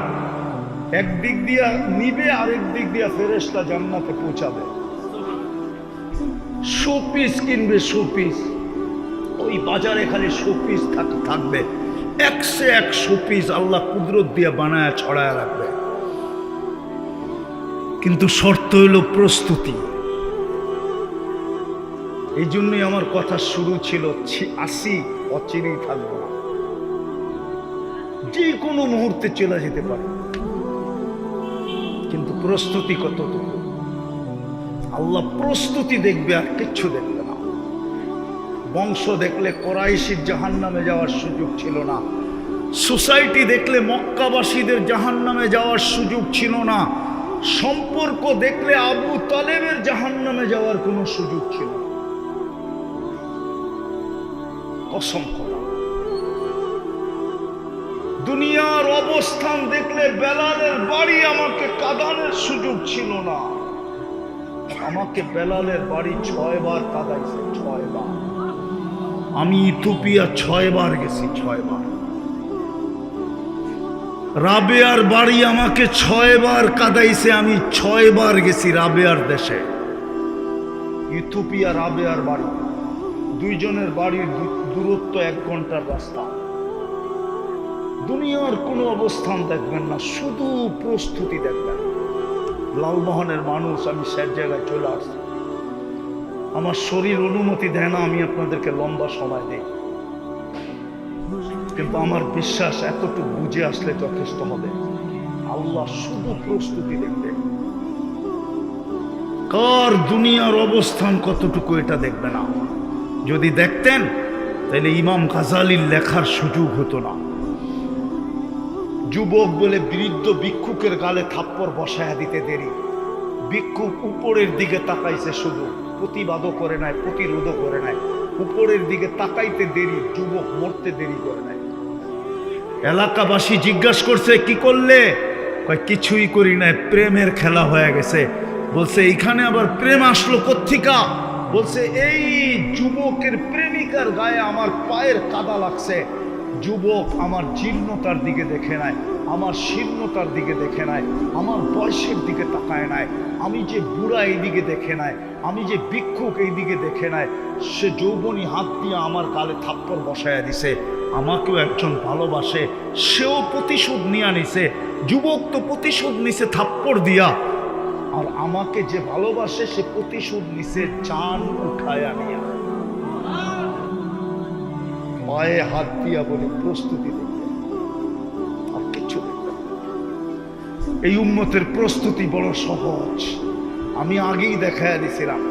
একদিক দিয়া নিবে, আরেক দিক দিয়া ফেরেশতা জান্নাতে পৌঁছাবে। শোপিস কিনবে, শোপিস। ওই বাজারে খালি শোপিস থাকবে, একশে এক শোপিস আল্লাহ কুদরত দিয়ে বানায় ছড়ায় রাখবে। কিন্তু শর্ত হইল প্রস্তুতি। এই জন্যই আমার কথা শুরু ছিল, আসি অচিরেই থাকবো না, যে কোনো মুহূর্তে চলে যেতে পারে। কিন্তু প্রস্তুতি কতটুকু? আল্লাহ প্রস্তুতি দেখবে, আর কিচ্ছু দেখবে না। বংশ দেখলে কোরাইশির জাহান্নামে যাওয়ার সুযোগ ছিল না, সোসাইটি দেখলে মক্কাবাসীদের জাহান্নামে যাওয়ার সুযোগ ছিল না, সম্পর্ক দেখলে আবু তালেবের জাহান্নামে যাওয়ার কোনো সুযোগ ছিল না। কসম খোদা, দুনিয়ার অবস্থান দেখলে বেলালের বাড়ি আমাকে কাঁদানোর সুযোগ ছিল না। আমাকে বেলালের বাড়ি 6 বার কাঁদাইছে, 6 বার। আমি ইথিওপিয়া 6 বার গেছি, 6 বার। রাবেয়ার বাড়ি আমাকে 6 বার কাঁদাইছে, আমি 6 বার গেছি রাবেয়ার দেশে। ইথিওপিয়া রাবেয়ার বাড়ি, দুইজনের বাড়ির দূরত্ব 1 ঘন্টার রাস্তা। দুনিয়ার কোনো অবস্থান দেখবেন না, শুধু প্রস্তুতি দেখবেন। লালমোহনের মানুষ, আমি সে জায়গায় চলে আসছি। আমার শরীর অনুমতি দেয় না আমি আপনাদেরকে লম্বা সময় দিই, কিন্তু আমার বিশ্বাস এতটুকু বুঝে আসলে যথেষ্ট হবে। আল্লাহ শুধু প্রস্তুতি দেখবে, কার দুনিয়ার অবস্থান কতটুকু এটা দেখবে না। যদি দেখতেন তাহলে ইমাম গাজালির লেখার সুযোগ হতো না। যুবক বলে বৃদ্ধ ভিক্ষুকের গালে থাপ্পড় বসায়া দিতে দেরি। ভিক্ষুক উপরের দিকে তাকাইছে, শুধু প্রতিবাদও করে নাই, প্রতিরোধও করে নাই, উপরের দিকে তাকাইতে দেরি। যুবক মরতে দেরি করে নাই। এলাকাবাসী জিজ্ঞাসা করছে কি করলে? কয় কিছুই করি নাই, প্রেমের খেলা হয়ে গেছে। বলছে এইখানে আবার প্রেম আসলো কোত্থেকা? বলছে এই যুবকের প্রেমিকার গায়ে আমার পায়ের কাদা লাগছে। যুবক আমার জীর্ণতার দিকে দেখে নাই, আমার শীর্ণতার দিকে দেখে নাই, আমার বয়সের দিকে তাকায় নাই, আমি যে বুড়া এই দিকে দেখে নাই, আমি যে ভিক্ষুক এই দিকে দেখে নাই। সে যৌবনী হাত দিয়ে আমার গালে থাপ্পড় বসায়া দিছে। আমাকেও একজন ভালোবাসে, সেও প্রতিশোধ নিয়ে নিছে। যুবক তো প্রতিশোধ নিছে থাপ্পড় দিয়া, আর আমাকে যে ভালোবাসে সে প্রতিশোধ নিছে জান উঠায়া নিয়া। পায়ে হাত দিয়া বলে প্রস্তুতি দেখবে, আর কিছু দেখবে। এই উম্মতের প্রস্তুতি বড় সহজ। আমি আগেই দেখাইয়া দিছিলাম,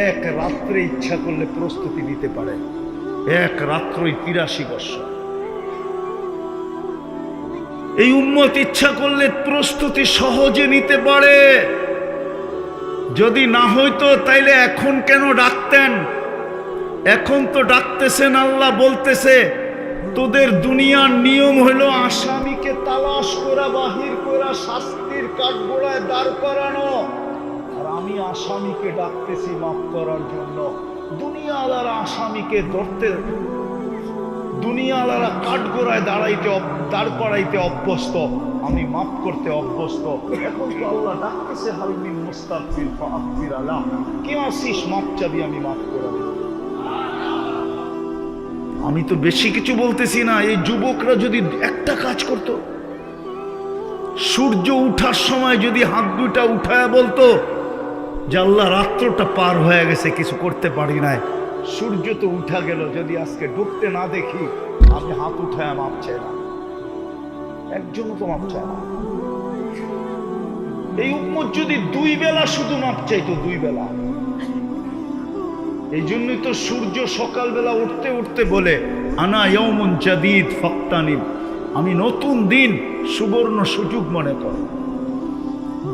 1 রাত্রে ইচ্ছা করলে প্রস্তুতি নিতে পারে। 1 রাত্রই 83 বছর। এই উম্মত ইচ্ছা করলে প্রস্তুতি সহজে নিতে পারে। যদি না হইতো তাইলে এখন কেন ডাকতেন? এখন তো ডাকতেছেন, আল্লাহ বলতেছে তোদের দুনিয়ার নিয়ম হলো আসামিকে তালাশ করা, বাহির করা, শাস্তির কাঠগোড়ায় দাঁড় করানো। আর আমি আসামিকে ডাকতেছি মাফ করার জন্য। দুনিয়াওয়ালারা আসামিকে ধরতে, দুনিয়াওয়ালারা কাঠগোড়ায় দাঁড় করাইতে অভ্যস্ত, আমি মাফ করতে অভ্যস্ত। এখন তো আল্লাহ ডাকতেছে হালমিন মুস্তাগফির ফাগফির আলাহ, কে আসিস মাফ চাবি, আমি মাফ করে দেব। আমি তো বেশি কিছু বলতেছি না। এই যুবকরা যদি একটা কাজ করত, সূর্য উঠার সময় যদি হাত দুইটা উঠায়া বলতো যে আল্লাহ রাত্রটা পার হয়ে গেছে, কিছু করতে পারি নাই, সূর্য তো উঠা গেল, যদি আজকে ডুবতে না দেখি, আমি হাত উঠায় মাপ চাই না, একজনও তো মাপ চায় না। এই উম্মত যদি 2 বেলা শুধু মাপ চাইতো, 2 বেলা। এই জন্যই তো সূর্য সকালবেলা উঠতে উঠতে বলে আনা ইয়াউমুন জাদীদ ফাক্তানিম, আমি নতুন দিন, সুবর্ণ সুযোগ মনে কর।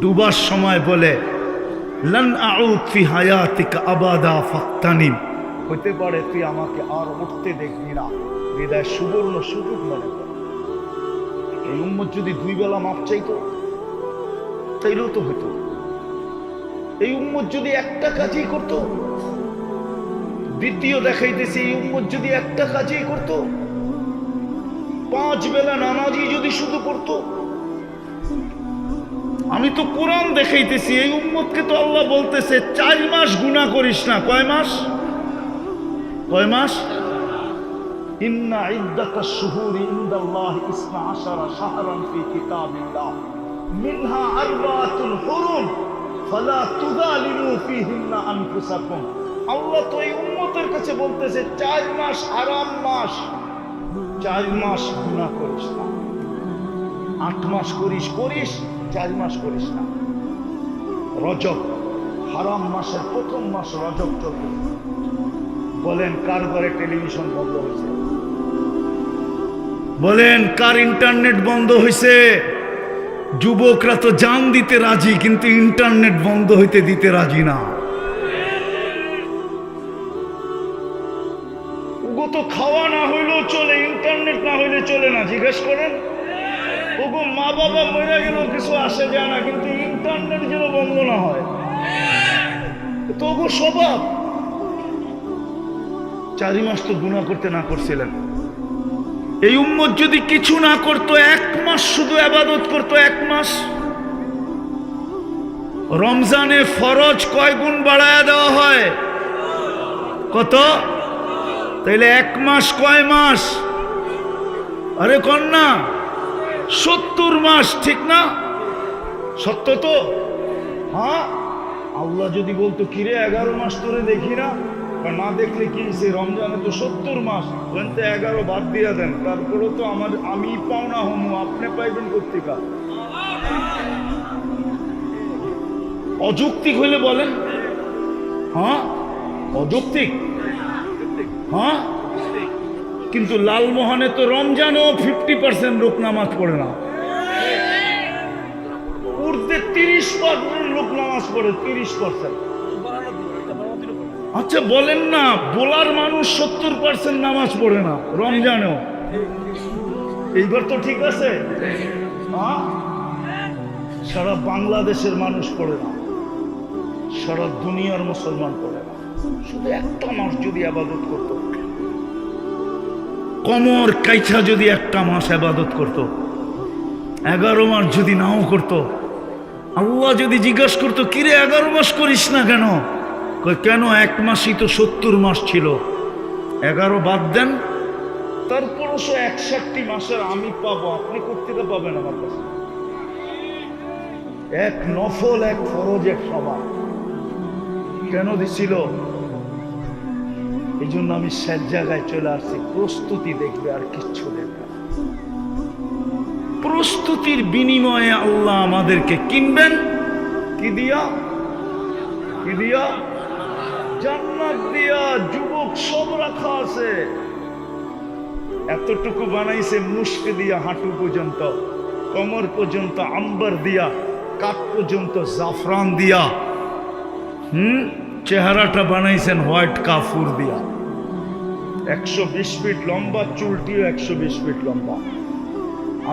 ডুবার সময় বলে লান আউদ ফি হায়াতিকা আবাদা ফাক্তানিম, হইতে পারে তুই আমাকে আর উঠতে দেখবি না, হৃদয় সুবর্ণ সুযোগ মনে কর। এই উম্মত যদি 2 বেলা মাপ চাইতো তাইলেও তো হইতো। এই উম্মত যদি একটা কাজই করতো, দ্বিতীয় দেখাইতেছি, এই উম্মত যদি একটা কাজই করতো, 5 বেলা নামাজই যদি শুধু করতো, আমি তো কোরআন দেখাইতেছি, এই উম্মতকে তো আল্লাহ বলতেছে 4 মাস গুনাহ করিস না। কয় মাস? কয় মাস? ইন্না ইদ্দাতাশ শুহুরি ইনদাল্লাহি 12 শাহরান ফি কিতাবিল্লাহ মিনহা আরবাতুন হুরুম ফালা তুযালিমু ফীহিন্না আনফুসাকুম। আল্লাহ তো এই উম্মতের কাছে বলতেছে 4 মাস হারাম মাস, 4 মাস গুনাহ করিস না। 8 মাস করিস, 4 মাস করিস না। রজব হারাম মাসের প্রথম মাস রজব চলবে। বলেন কার ঘরে টেলিভিশন বন্ধ হয়েছে? বলেন কার ইন্টারনেট বন্ধ হয়েছে? যুবকরা তো জান দিতে রাজি, কিন্তু ইন্টারনেট বন্ধ হইতে দিতে রাজি না। ওগো তো খাওয়া না হইলেও চলে, ইন্টারনেট না হইলে চলে না। জিজ্ঞেস করেন, ওগো মা বাবা মরে গেলেও কিছু আসে যায় না, কিন্তু ইন্টারনেট যেন বন্ধ না হয়। তো ওগো স্বভাব। 4 মাস তো গুনাহ করতে না করছিলেন। এই উম্মত যদি কিছু না করতো, 1 মাস শুধু ইবাদত করতো, 1 মাস। রমজানে ফরজ কয় গুণ বাড়ায়া দেওয়া হয়? কত? তাইলে 1 মাস কয় মাস? আরে কন্যা 70 মাস, ঠিক না? সত্য তো? হ্যাঁ। আল্লাহ যদি বলতো কিরে 11 মাস তোরে দেখি না, না দেখলে কি সে রমজানে তো 70 মাস, 11 বাদ দিয়া দেন, তারপরে তো আমি পাও না হমু, আপনি পাইবেন কোত্থেকা? অযৌক্তিক হইলে বলেন। হ্যাঁ অযৌক্তিক। হ্যাঁ কিন্তু লালমোহনে তো রমজানও 50% লোক নামাজ পড়ে না। উর্দে 30% লোক নামাজ পড়ে, 30%। আচ্ছা বলেন না, বোলার মানুষ 70% নামাজ পড়ে না রমজানেও। এইবার তো ঠিক আছে। সারা বাংলাদেশের মানুষ পড়ে না, সারা দুনিয়ার মুসলমান পড়ে না। শুধু একটা মাস যদি ইবাদত করত, কমর কাইছা যদি একটা মাস ইবাদত করত, 11 মাস যদি নাও করত, আল্লাহ যদি জিজ্ঞাসা করতো কিরে 11 মাস করিস না কেন? কেন 1 মাসই তো 70 মাস ছিল, 11 বাদ দেন। তারপরও 61 মাসের আমি পাবো, আপনি কোত্থেকে পাবেন আমার কাছে? 1 নফল, 1 ফরজ, 1 সমান কেন দিছিল? এই জন্য আমি সব জায়গায় চলে আসছি। প্রস্তুতি দেখবে, আর কিচ্ছু দেখবে না। প্রস্তুতির বিনিময়ে আল্লাহ আমাদেরকে কিনবেন কি দিয়া? কি দিয়া? জান্নাত দিয়া। যুবক সব রাখা আছে। এতটুকু বানাইছে মুষ্টি দিয়া, হাঁটু পর্যন্ত, কোমর পর্যন্ত আম্বার দিয়া, কাঠ পর্যন্ত জাফরান দিয়া। চেহারাটা বানাইছেন হোয়াইট কাফুর দিয়া। 120 ফিট লম্বা, চুলটিও 120 ফিট লম্বা।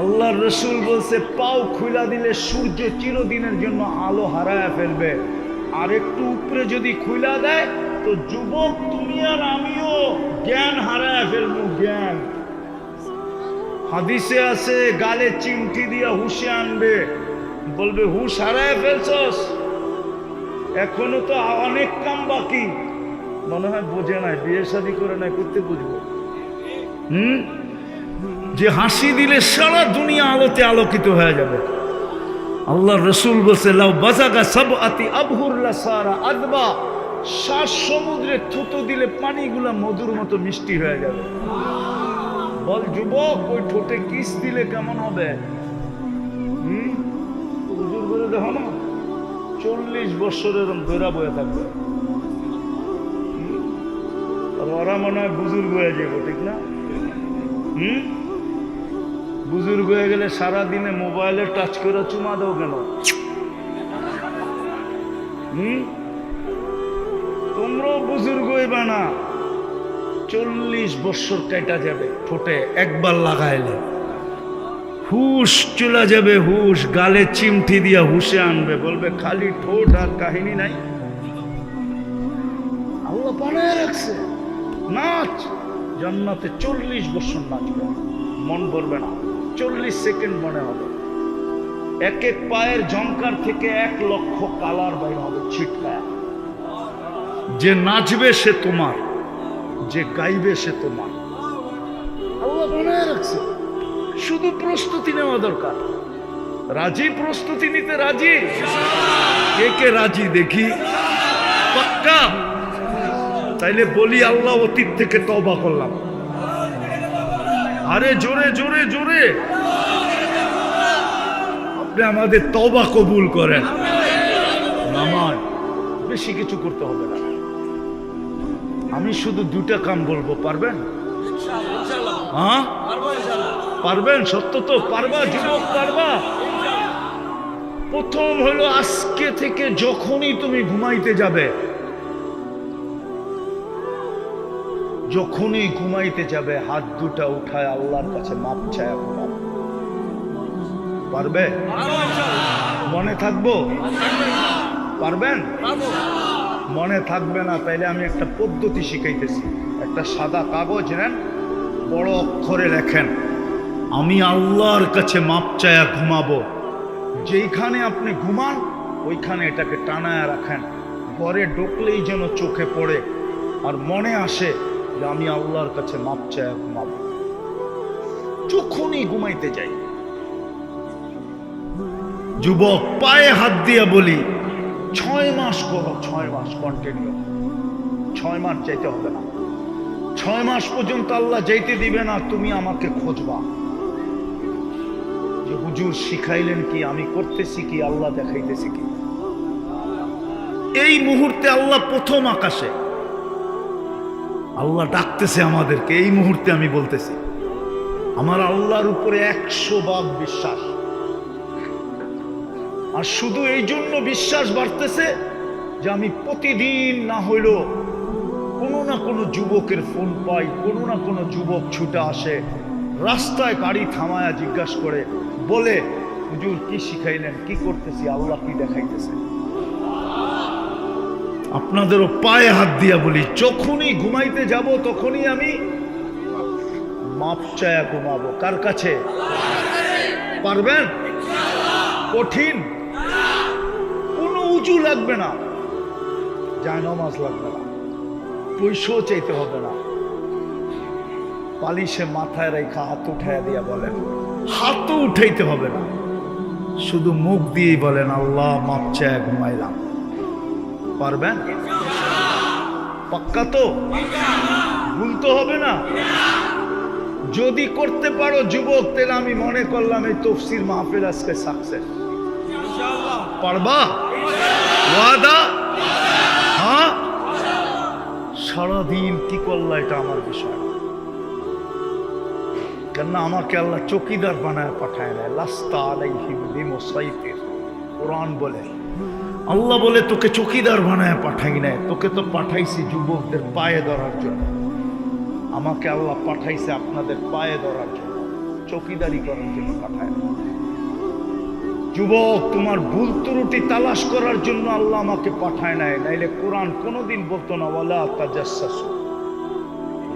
আল্লাহর রসুল বলছে পাও খুলা দিলে সূর্য চিরদিনের জন্য আলো হারায় ফেলবে, আর একটু উপরে যদি খুলা দেয় তো যুবক তুমি আর আমিও জ্ঞান হারায় ফেলবো। জ্ঞান হাদিসে আছে গালে চিমটি দিয়া হুশে আনবে, বলবে হুশ হারায় ফেলছস, এখনো তো অনেক কাম বাকি। মনে হয় বোঝে নাই, বিয়ে শাদী করে নাই, করতে বুঝবো। যে হাসি দিলে সারা দুনিয়া আলোতে আলোকিত হয়ে যাবে। আল্লাহ রসুল বলছে লাউ বাজাগা সাবআতি আবহুর লাসারা আদবা, 7 সমুদ্রে থুতু দিলে পানিগুলা মধুর মতো মিষ্টি হয়ে যাবে। বল যুবক, ওই ঠোঁটে কিস দিলে কেমন হবে? হুজুর বলে দেখো না, 40 বছরের ধরা বয়ে থাকবে, আর ওরা মনে হয় বুজুর্গ হয়ে যাবো, ঠিক না? বুজুর্গ হয়ে গেলে সারাদিনে মোবাইলে টাচ করে চুমা দাও কেন? তোমরাও বুজুর্গ হইবা না। 40 বছর কেটে যাবে, ঠোঁটে একবার লাগাইলে হুশ চলে যাবে। হুশ গালে চিমটি দিয়া হুশে আনবে, বলবে খালি ঠোঁট আর কাহিনী নাই। আল্লাহ বানায় রাখছে। নাচ জান্নাতে 40 বছর নাচবে, মন ভরবে না, 40 সেকেন্ড মনে হবে। এক এক পায়ের জঙ্কার থেকে 1 লক্ষ কালার বাইর হবে ছিটকায়। যে নাচবে সে তোমার, যে গাইবে সে তোমার। আল্লাহ বানায় রাখছে, শুধু প্রস্তুতি নেওয়া দরকার। রাজি? প্রস্তুতি নিতে রাজি? কে কে রাজি দেখি? পাক্কা? তাইলে বলি আল্লাহ অতীত থেকে তওবা করলাম। আরে জোরে জোরে জোরে, আপনি আমাদের তওবা কবুল করেন। নামাজ বেশি কিছু করতে হবে না, আমি শুধু 2টা কাম বলবো, পারবেন? হ্যাঁ পারবেন? সত্য তো পারবা? যুবক পারবা? প্রথম হলো আজকে থেকে যখনই তুমি ঘুমাইতে যাবে, যখনই ঘুমাইতে যাবে হাত 2টা উঠায় আল্লাহর কাছে মাপ চায় ঘুমাবে। পারবে? মনে থাকবো? পারবেন? মনে থাকবে না তাইলে আমি একটা পদ্ধতি শিখাইতেছি। একটা সাদা কাগজ নেন, বড় অক্ষরে লেখেন, আমি আল্লাহর কাছে মাপ চায়া ঘুমাবো। যেইখানে আপনি ঘুমান ওইখানে এটাকে টানায় রাখেন, ঘরে ঢুকলেই যেন চোখে পড়ে আর মনে আসে যে আমি আল্লাহর কাছে মাপ চায়া ঘুমাবো। যখনই ঘুমাইতে যাই যুবক, পায়ে হাত দিয়া বলি 6 মাস করো, 6 মাস কন্টিনিউ। 6 মাস যাইতে হবে না, 6 মাস পর্যন্ত আল্লাহ যাইতে দিবে না, তুমি আমাকে খুঁজবা যে হুজুর শিখাইলেন কি, আমি করতেছি কি, আল্লাহ দেখাইতেছি কি। এই মুহূর্তে আল্লাহ প্রথম আকাশে, আল্লাহ ডাকতেছে আমাদেরকে। এই মুহূর্তে আমি বলতেছি আমার আল্লাহর উপরে 100 ভাগ বিশ্বাস। আর শুধু এই জন্য বিশ্বাস বাড়তেছে যে আমি প্রতিদিন না হইলেও কোনো না কোনো যুবকের ফোন পাই, কোনো না কোনো যুবক ছুটে আসে, রাস্তায় গাড়ি থামায়া জিজ্ঞাসা করে, বলে হুজুর কি শিখাইলেন, কি করতেছি, আল্লাহ কি দেখাইতেছে। আপনাদেরও পায়ে হাত দিয়া বলি, যখনই ঘুমাইতে যাব তখনই আমি মাপ চায়া ঘুমাবো। কার কাছে? পারবেন? কঠিন? কোনো উজু লাগবে না, জায়নামাজ লাগবে না, পয়সাও চাইতে হবে না, পালিশে মাথায় রেখা হাত উঠাইয়া দিয়া বলেন, হাতও উঠাইতে হবে না, শুধু মুখ দিয়েই বলেন আল্লাহ মাপ চায়া ঘুমাইলাম। পারবেন? পাক্কা তো? ভুলতে হবে না। যদি করতে পারো যুবক, তাহলে আমি মনে করলাম এই তফসির মাহফিল আজকে সাকসেস। পারবা? ওয়াদা? হ্যাঁ? সারাদিন কি করলা এটা আমার বিষয়, কেননা আমাকে আল্লাহ চৌকিদার বানায় পাঠায় না। লাস্তা আলাইহিম বিমুসাইতির, কোরআন বলে, আল্লাহ বলে তোকে চৌকিদার বানায় পাঠাই নাই, তোকে তো পাঠাইছি যুবকদের পায়ে ধরার জন্য। আমাকে আল্লাহ পাঠাইছে আপনাদের পায়ে ধরার জন্য, চৌকিদারি করার জন্য পাঠায় না। যুবক, তোমার ভুল ত্রুটি তালাশ করার জন্য আল্লাহ আমাকে পাঠায় নাই, নাইলে কোরআন কোনোদিন বলতো না ওয়ালা তাজাসসু।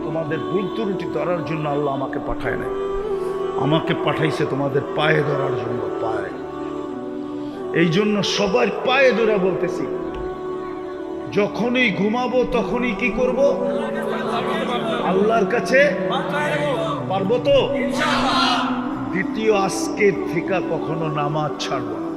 তোমাদের ভুল ত্রুটি ধরার জন্য আল্লাহ আমাকে পাঠায় নাই, আমাকে পাঠাইছে তোমাদের পায়ে ধরার জন্য। পায়ে, এই জন্য সবার পায়ে ধরে বলতেছি, যখনই ঘুমাবো তখনই কি করব? আল্লাহর কাছে। পারবো তো? দ্বিতীয়, আজকের থেকে কখনো নামাজ ছাড়বো না।